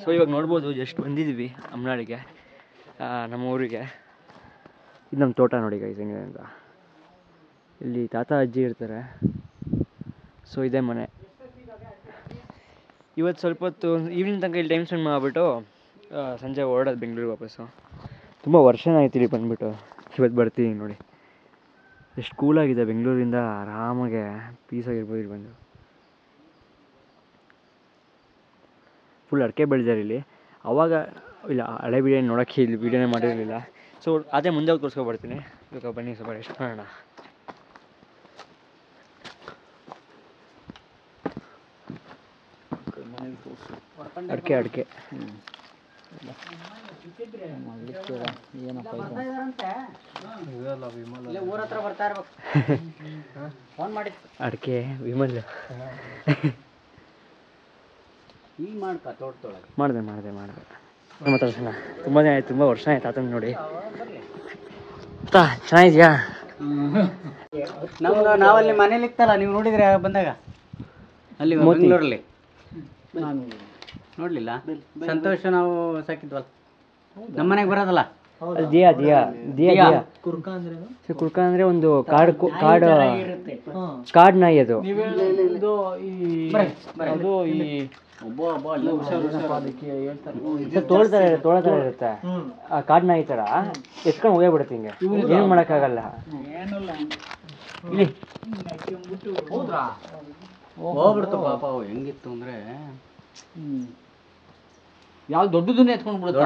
So ಇವಾಗ ನೋಡ್ಬೋದು just ಬಂದಿದ್ದೀವಿ ಅಮ್ನಾಳಿಗೆ, ನಮ್ಮ ಊರಿಗೆ. ಇದು ನಮ್ಮ ತೋಟ ನೋಡಿ ಗೈಸ್ ಹೆಂಗಿದೆ ಅಂತ. ಇಲ್ಲಿ ತಾತ ಅಜ್ಜಿ ಇರ್ತಾರೆ. ಸೊ ಇದೇ ಮನೆ. ಇವತ್ತು ಸ್ವಲ್ಪ ಹೊತ್ತು ಈವ್ನಿಂಗ್ ತನಕ ಇಲ್ಲಿ ಟೈಮ್ ಸ್ಪೆಂಡ್ ಮಾಡಿಬಿಟ್ಟು ಸಂಜೆ ಹೊರಡೋದು ಬೆಂಗಳೂರಿಗೆ ವಾಪಸ್ಸು. ತುಂಬ ವರ್ಷನೇ ಆಯ್ತು ಇಲ್ಲಿ ಬಂದುಬಿಟ್ಟು. ಇವತ್ತು ಬರ್ತೀನಿ ನೋಡಿ. ಎಷ್ಟು ಕೂಲಾಗಿದೆ, ಬೆಂಗಳೂರಿಂದ ಆರಾಮಾಗೆ ಪೀಸಾಗಿರ್ಬೋದು ಇಲ್ಲಿ ಬಂದು. ಫುಲ್ ಅಡಿಕೆ ಬೆಳೆದಾರೆ ಇಲ್ಲಿ. ಅವಾಗ ಇಲ್ಲ ಹಳೆ ವೀಡಿಯೋ ನೋಡೋಕ್ಕೆ ಇಲ್ಲಿ ವೀಡಿಯೋನೇ ಮಾಡಿರಲಿಲ್ಲ. ಸೊ ಅದೇ ಮುಂದೆ ತೋರಿಸ್ಕೊಬರ್ತೀನಿ. ಇವಾಗ ಬನ್ನಿ ಸ್ವಲ್ಪ ಎಷ್ಟು ಮಾಡೋಣ. ಅಡಿಕೆ ಅಡಿಕೆ ವಿಮಲ್ ಮಾಡಿದೆ ಮಾತಾಡ್ಸೋಣ. ತುಂಬ ದಿನ ಆಯ್ತು, ತುಂಬ ವರ್ಷ ಆಯ್ತು ಆತನ ನೋಡಿ. ಚೆನ್ನಾಗಿದ್ಯಾ? ನಮ್ದು ನಾವಲ್ಲಿ ಮನೇಲಿ ಇತ್ತಲ್ಲ, ನೀವು ನೋಡಿದ್ರೆ ಬಂದಾಗ ಅಲ್ಲಿ ಬೆಂಗಳೂರಲ್ಲಿ ನೋಡ್ಲಿಲ್ಲ? ಸಂತೋಷ ನಾವು ಸಾಕಿದ್ವಲ್ಲ, ನಮ್ಮ ಮನೆಗೆ ಬರೋದಲ್ಲ. ದಿಯಾ ಕುರ್ಕ ಅಂದ್ರೆ ಒಂದು ಕಾಡ್ ನಾಯಿ ಅದು. ತೋಳ ಇರುತ್ತೆ ಆ ಕಾಡ್ ನಾಯಿ ತರ. ಎತ್ಕೊಂಡು ಹೋಗೇ ಬಿಡುತ್ತೆ ಹಿಂಗೆ, ಏನು ಮಾಡೋಕ್ಕಾಗಲ್ಲ. ಇಲ್ಲಿ ಹೋಗ್ಬಿಡ್ತು ಪಾಪ. ಹೆಂಗಿತ್ತು ಅಂದ್ರೆ ಯಾವ ದೊಡ್ಡದನ್ನೇ ಎತ್ಕೊಂಡು ಬಿಡುತ್ತೆ.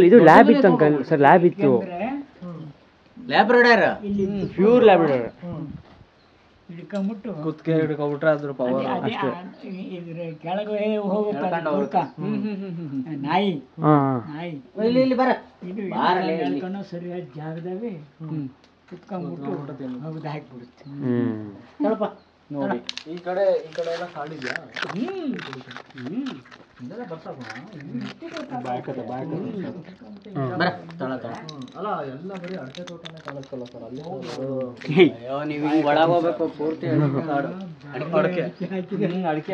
ಇದು ಲ್ಯಾಬ್ ಇತ್ತು ಅಂಕಲ್, ಸರ್ ಲ್ಯಾಬ್ ಇತ್ತು. Labrador, pure Labrador. ಕುತ್ತಿಗೆ ಹಿಡ್ಕೊಬಿಟ್ರೆ ಅದ್ರ ಪವರ್ ಅಷ್ಟೇ. ನಾಯಿ ಇಲ್ಲಿ ಬರ ಸರಿಯಾದ ಜಾಗದಾಗೆ ಕುತ್ಕೊಂಡ್ಬಿಟ್ಟು ಹೌದು ಹಾಕ್ಬಿಡುತ್ತೆ. ಸ್ವಲ್ಪ ನೋಡಿ ಈ ಕಡೆ ಎಲ್ಲ ಕಾಡಿದ್ಯಾ? ಅಲ್ಲ ಎಲ್ಲ ಬರೀ ಅಡಿಕೆ ತೋಟನೇ ಕಾಣಿಸ್ತಲ್ಲ ಸರ್ ಅಲ್ಲಿ. ಅಯ್ಯೋ ನೀವು ಹಿಂಗೆ ಒಳಗೆ ಹೋಗ್ಬೇಕು, ಪೂರ್ತಿ ಅಡಿಕೆ.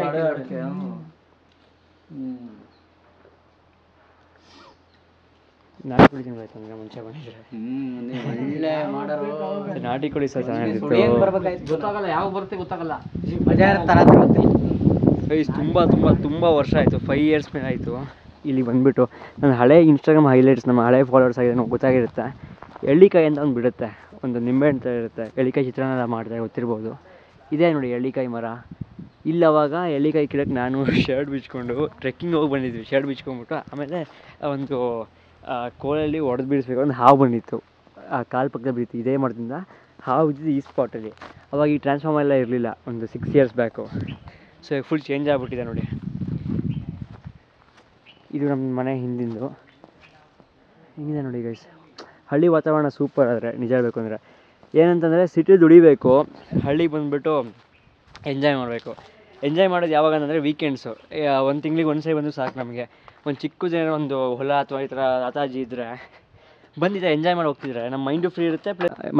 ನಾಟಿ ಕುಡಿತೀನಿ ಅಂದ್ರೆ ಮುಂಚೆ ಬಂದಿದ್ರೆ ಒಳ್ಳೆ ಮಾಡೋರು. ನಾಟಿ ಕುಡಿ ಸರ್ ಚೆನ್ನಾಗಿತ್ತು. ಗೊತ್ತಾಗಲ್ಲ ಯಾವ ಬರುತ್ತೆ, ಗೊತ್ತಾಗಲ್ಲ. ಮಜಾ ಇರ್ತಾರ ತುಂಬ ವರ್ಷ ಆಯಿತು, 5 years ಮೇಲೆ ಆಯಿತು ಇಲ್ಲಿ ಬಂದುಬಿಟ್ಟು. ನನ್ನ ಹಳೆ ಇನ್ಸ್ಟಾಗ್ರಾಮ್ ಹೈಲೈಟ್ಸ್, ನಮ್ಮ ಹಳೆ ಫಾಲೋವರ್ಸ್ ಆಗಿದೆ ಗೊತ್ತಾಗಿರುತ್ತೆ. ಎಳ್ಳಿಕಾಯಿ ಅಂತ ಒಂದು ಬಿಡುತ್ತೆ, ಒಂದು ನಿಂಬೆ ಅಂತ ಇರುತ್ತೆ. ಎಳ್ಳಿಕಾಯಿ ಚಿತ್ರಾನ್ನ ಮಾಡ್ತಾರೆ, ಗೊತ್ತಿರ್ಬೋದು. ಇದೇ ನೋಡಿ ಎಳ್ಳಿಕಾಯಿ ಮರ. ಇಲ್ಲಿ ಅವಾಗ ಎಳ್ಳಿಕಾಯಿ ಕಿಡಕ್ಕೆ ನಾನು ಶರ್ಟ್ ಬಿಚ್ಕೊಂಡು ಟ್ರೆಕ್ಕಿಂಗ್ ಹೋಗಿ ಬಂದಿದ್ವಿ. ಶರ್ಟ್ ಬಿಚ್ಕೊಂಡ್ಬಿಟ್ಟು ಆಮೇಲೆ ಒಂದು ಕೋಲಲ್ಲಿ ಹೊಡೆದು ಬೀಳಿಸ್ಬೇಕು, ಒಂದು ಹಾವು ಬಂದಿತ್ತು ಆ ಕಾಲು ಪಕ್ಕದ ಬಿತ್ತು. ಇದೇ ಮರದಿಂದ ಹಾವು ಇದ್ದಿದ್ದು ಈ ಸ್ಪಾಟಲ್ಲಿ. ಅವಾಗ ಈ ಟ್ರಾನ್ಸ್ಫಾರ್ಮರ್ ಎಲ್ಲ ಇರಲಿಲ್ಲ, ಒಂದು 6 years ಬ್ಯಾಕು. ಸೊ ಈಗ ಫುಲ್ ಚೇಂಜ್ ಆಗಿಬಿಟ್ಟಿದೆ ನೋಡಿ. ಇದು ನಮ್ಮ ಮನೆ ಹಿಂದಿಂದು ಹಿಂಗಿದೆ ನೋಡಿ ಗೈಸ್. ಹಳ್ಳಿ ವಾತಾವರಣ ಸೂಪರ್. ಆದರೆ ನಿಜ ಹೇಳಬೇಕು ಅಂದರೆ ಏನಂತಂದರೆ ಸಿಟಿ ದುಡಿಬೇಕು, ಹಳ್ಳಿಗೆ ಬಂದುಬಿಟ್ಟು ಎಂಜಾಯ್ ಮಾಡಬೇಕು. ಎಂಜಾಯ್ ಮಾಡೋದು ಯಾವಾಗ ಅಂತಂದರೆ ವೀಕೆಂಡ್ಸು. 1 ತಿಂಗಳಿಗೆ ಒಂದ್ಸರಿ ಬಂದು ಸಾಕು ನಮಗೆ. ಒಂದು ಚಿಕ್ಕದೇನೋ ಒಂದು ಹೊಲ ಅಥವಾ ಈ ಥರ ತಾತಾಜಿ ಇದ್ದರೆ ಬಂದಿದ್ದರೆ ಎಂಜಾಯ್ ಮಾಡಿ ಹೋಗ್ತಿದ್ರೆ ನಮ್ಮ ಮೈಂಡು ಫ್ರೀ ಇರುತ್ತೆ,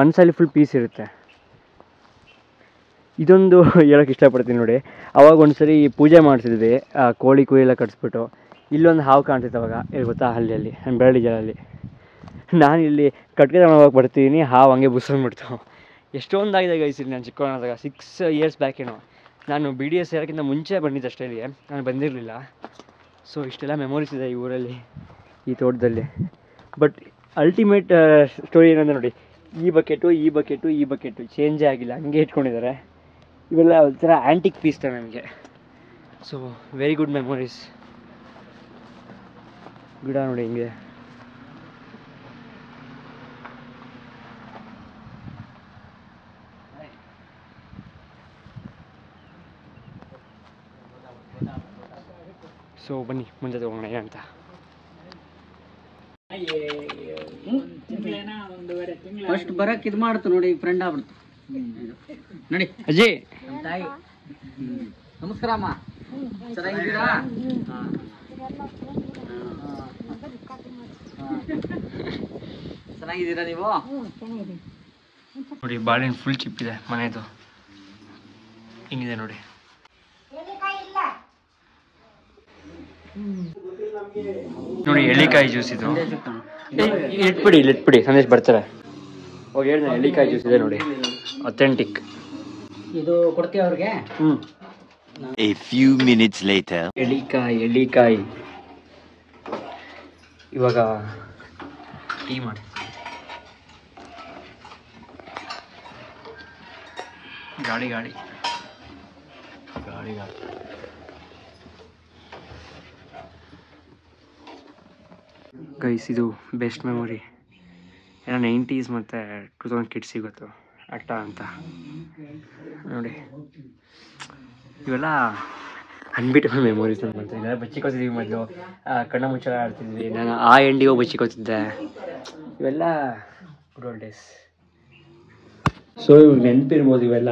ಮನಸ್ಸಲ್ಲಿ ಫುಲ್ ಪೀಸ್ ಇರುತ್ತೆ. ಇದೊಂದು ಹೇಳೋಕ್ಕೆ ಇಷ್ಟಪಡ್ತೀನಿ ನೋಡಿ. ಅವಾಗ ಒಂದ್ಸರಿ ಪೂಜೆ ಮಾಡಿಸಿದ್ವಿ, ಕೋಳಿ ಕುಯ್ಯೆಲ್ಲ ಕಟ್ಸ್ಬಿಟ್ಟು. ಇಲ್ಲೊಂದು ಹಾವು ಕಾಣ್ತಿತ್ತು ಅವಾಗ, ಇಲ್ಲಿ ಗೊತ್ತಾ ಹಳ್ಳಿಯಲ್ಲಿ, ನಾನು ಬೆರಳಿ ಜಾಲಲ್ಲಿ. ನಾನು ಇಲ್ಲಿ ಕಟ್ಗೆ ತಗೊಂಡೋಗಿ ಬರ್ತೀನಿ, ಹಾವು ಹಂಗೆ ಬುಸ್ಕೊಂಡ್ಬಿಡ್ತು. ಎಷ್ಟೊಂದಾಗಿದೆ ಗೈಸ್ ಇಲ್ಲಿ. ನಾನು ಚಿಕ್ಕವನಾದಾಗ 6 years ಬ್ಯಾಕ್ ಏನೋ. ನಾನು BDS ಸೇರೋಕ್ಕಿಂತ ಮುಂಚೆ ಬಂದಿದ್ದೆ ಅಷ್ಟೇ ಇಲ್ಲಿಗೆ, ನಾನು ಬಂದಿರಲಿಲ್ಲ. ಸೊ ಇಷ್ಟೆಲ್ಲ ಮೆಮೊರೀಸ್ ಇದೆ ಈ ಊರಲ್ಲಿ, ಈ ತೋಟದಲ್ಲಿ. ಬಟ್ ಅಲ್ಟಿಮೇಟ್ ಸ್ಟೋರಿ ಏನಂದ್ರೆ ನೋಡಿ, ಈ ಬಕೆಟು ಚೇಂಜೇ ಆಗಿಲ್ಲ, ಹಂಗೆ ಇಟ್ಕೊಂಡಿದ್ದಾರೆ. ಇವೆಲ್ಲ ಒಂಥರ ಆ್ಯಂಟಿಕ್ ಪೀಸ್ ಥರ ನಮಗೆ. So very good memories. ಗಿಡ ನೋಡಿ ಹಿಂಗೆ. ಸೊ ಬನ್ನಿ ಮುಂದೆ ತಗೋಣ ಅಂತ. ಫಸ್ಟ್ ಬರಕ್ ಇದು ಮಾಡ್ತು ನೋಡಿ, ಫ್ರೆಂಡ್ ಆಗ್ಬಿಡ್ತು ನೋಡಿ. ಅಜ್ಜಿ ತಾಯಿ ನಮಸ್ಕಾರ ಅಮ್ಮ, ಚೆನ್ನಾಗಿದ್ದೀರಾ? ಚೆನ್ನಾಗಿದ್ದೀರಾ ನೀವು? ನೋಡಿ ಬಾಳೆಹಣ್ಣು ಫುಲ್ ಚಿಪ್ಪಿದೆ ಮನೆಯದು, ಹಿಂಗಿದೆ ನೋಡಿ. ನೋಡಿ ಎಳ್ಳಿಕಾಯಿ ಜ್ಯೂಸ್ ಇದು. ಇಟ್ಬಿಡಿ ಸಂದೇಶ್ ಬರ್ತಾರೆ. ಹೋಗಿ ಹೇಳಿದೆ ಎಳ್ಳಿಕಾಯಿ ಜ್ಯೂಸ್ ಇದೆ ನೋಡಿ, ಅಥೆಂಟಿಕ್. ಇದು ಕೊಡ್ತೀವಿ ಅವ್ರಿಗೆ. A few minutes later. ಎಳ್ಳಿಕಾಯಿ ಇವಾಗ ಟೀ ಮಾಡಿ. ಗಾಡಿ ಗೈಸ್, ಇದು ಬೆಸ್ಟ್ ಮೆಮೊರಿ. ಏನೋ 90s ಮತ್ತು 2000 ಕಿಡ್ಸ್ ಸಿಗುತ್ತೋ ಅಟ್ಟ ಅಂತ ನೋಡಿ. ಇವೆಲ್ಲ ಅನ್ಬಿಟಬಲ್ ಮೆಮೊರೀಸ್ ಅಂತ ಮಾಡ್ತೀನಿ. ನಾನು ಬಚ್ಚಿಕೋತಿದ್ವಿ ಮೊದಲು, ಕಣ್ಣ ಮುಚ್ಚಳ ಆಡ್ತಿದ್ವಿ. ನಾನು ಆ ಎಂಡಿಗೆ ಹೋಗಿ ಬಚ್ಚಿಕೋತಿದ್ದೆ. ಇವೆಲ್ಲ ಗುಡ್ ಓಲ್ಡ್ ಡೇಸ್. ಸೊ ಇವಾಗ ನೆನಪಿರ್ಬೋದು ಇವೆಲ್ಲ.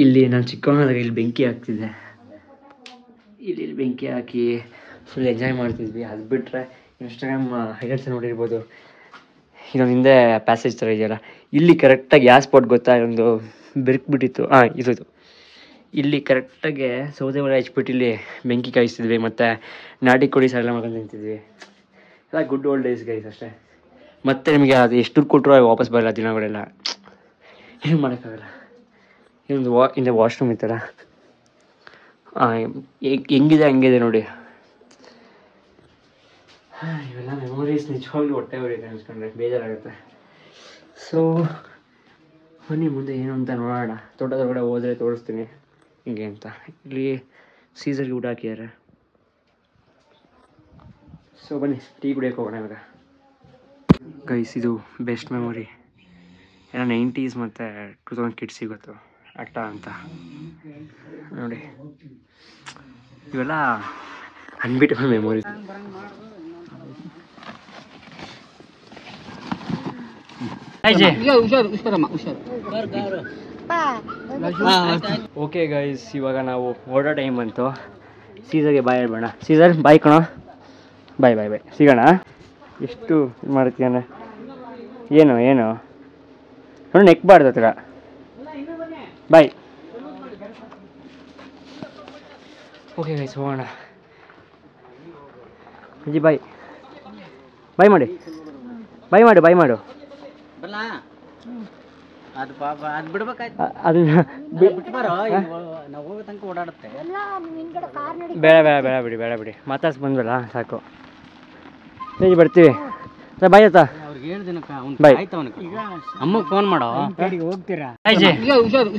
ಇಲ್ಲಿ ನಾನು ಚಿಕ್ಕವನಾದಾಗ ಇಲ್ಲಿ ಬೆಂಕಿ ಹಾಕ್ತಿದ್ದೆ. ಇಲ್ಲಿ ಬೆಂಕಿ ಹಾಕಿ ಫುಲ್ ಎಂಜಾಯ್ ಮಾಡ್ತಿದ್ವಿ. ಅದು ಬಿಟ್ಟರೆ ಇನ್ಸ್ಟಾಗ್ರಾಮ್ ಹೈಲೈಟ್ಸ್ ನೋಡಿರ್ಬೋದು. ಇದೊಂದು ಹಿಂದೆ ಪ್ಯಾಸೇಜ್ ಥರ ಇದೆಯಲ್ಲ, ಇಲ್ಲಿ ಕರೆಕ್ಟಾಗಿ ಗ್ಯಾಸ್ ಸ್ಪಾಟ್ ಗೊತ್ತಾ, ಒಂದು ಬೆರಕ್ಬಿಟ್ಟಿತ್ತು. ಇದು ಇಲ್ಲಿ ಕರೆಕ್ಟಾಗಿ ಸೌದೆ ಒಲೆ ಹಚ್ಬಿಟ್ಟು ಇಲ್ಲಿ ಬೆಂಕಿ ಕಾಯಿಸ್ತಿದ್ವಿ. ಮತ್ತು ನಾಟಿ ಕೋಳಿ ಸಾಲ ಮಾಡ್ಕೊಂಡು ತಿಂತಿದ್ವಿ. ಎಲ್ಲ ಗುಡ್ ಓಲ್ಡ್ ಡೇಸ್ ಗೈಸ್ ಅಷ್ಟೇ. ಮತ್ತು ನಿಮಗೆ ಅದು ಎಷ್ಟು ದುಡ್ಡು ಕೊಟ್ಟರು ವಾಪಸ್ ಬರಲ್ಲ ದಿನಗಳೆಲ್ಲ. ಏನು ಮಾಡೋಕ್ಕಾಗಲ್ಲ. ಇನ್ನೊಂದು ಇಂದ ವಾಶ್ರೂಮ್ ಇತ್ತಲ್ಲ, ಹೆಂಗಿದೆ ಹಂಗಿದೆ ನೋಡಿ. ಇವೆಲ್ಲ ಮೆಮೊರೀಸ್ ನಿಜವಾಗ್ಲೂ ಹೊಟ್ಟೆ ಹೊಡಿತೆ ಅನ್ಸ್ಕೊಂಡ್ರೆ ಬೇಜಾರಾಗುತ್ತೆ. ಸೊ ಬನ್ನಿ ಮುಂದೆ ಏನು ಅಂತ ನೋಡೋಣ. ತೋಟದೊಳಗಡೆ ಹೋದರೆ ತೋರಿಸ್ತೀನಿ ಹಿಂಗೆ ಅಂತ. ಇಲ್ಲಿ ಸೀಸರ್ಗೆ ಊಟ ಹಾಕಿದ್ದಾರೆ. ಸೊ ಬನ್ನಿ ಟೀ ಕುಡಿಯೋಕೆ ಹೋಗೋಣ ಇವಾಗ. ಗೈಸ್, ಇದು ಬೆಸ್ಟ್ ಮೆಮೊರಿ. ಏನೋ 90s ಮತ್ತು 2000 ಕಿಡ್ಸ್ ಸಿಗುತ್ತೋ ಅಟ್ಟ ಅಂತ ನೋಡಿ. ಇವೆಲ್ಲ ಅನ್ಬಿಟಬಲ್ ಮೆಮೊರೀಸ್. ಓಕೆ ಗೈಸ್, ಇವಾಗ ನಾವು ಹೊರಡೋ ಟೈಮ್ ಬಂತು. ಸೀಸರ್ಗೆ ಬಾಯ್ ಹೇಳ್ಬೇಡ. ಸೀಸರ್ ಬಾಯ್ ಕಣೋ, ಬಾಯ್ ಸಿಗೋಣ. ಎಷ್ಟು ಇದು ಮಾಡ್ತೀಯಾನೆ, ಏನು ನೋಡಿ ನೆಕ್ಬಾರ್ದು ಹತ್ರ. ಬಾಯ್. ಓಕೆ ಗೈಸ್, ಹೋಗೋಣ. ಅಜ್ಜಿ ಬಾಯ್ ಮಾಡು. ಅದು ಪಾಪ ಅದು ಬಿಡ್ಬೇಕಾಯ್ತು. ಅದನ್ನ ಬಿಟ್ಬಾರೋ, ನಾವು ಹೋಗೋ ತನಕ ಓಡಾಡುತ್ತೆ. ಬೇಡ ಬಿಡಿ ಮಾತಾಡ್ಸಿ ಬಂದ್ವಲ್ಲ ಸಾಕು. ಹೇಗೆ ಬರ್ತೀವಿ. ಬಾಯ್ ಆಯ್ತಾ? ಅವ್ರಿಗೆ ಹೇಳ್ದಿನಕ್ಕ ಬಾಯ್. ಆಯ್ತು. ಅವನಿಗೆ ಈಗ ಅಮ್ಮಗೆ ಫೋನ್ ಮಾಡೋ. ಹೋಗ್ತೀರಾ? ಹುಷಾರು.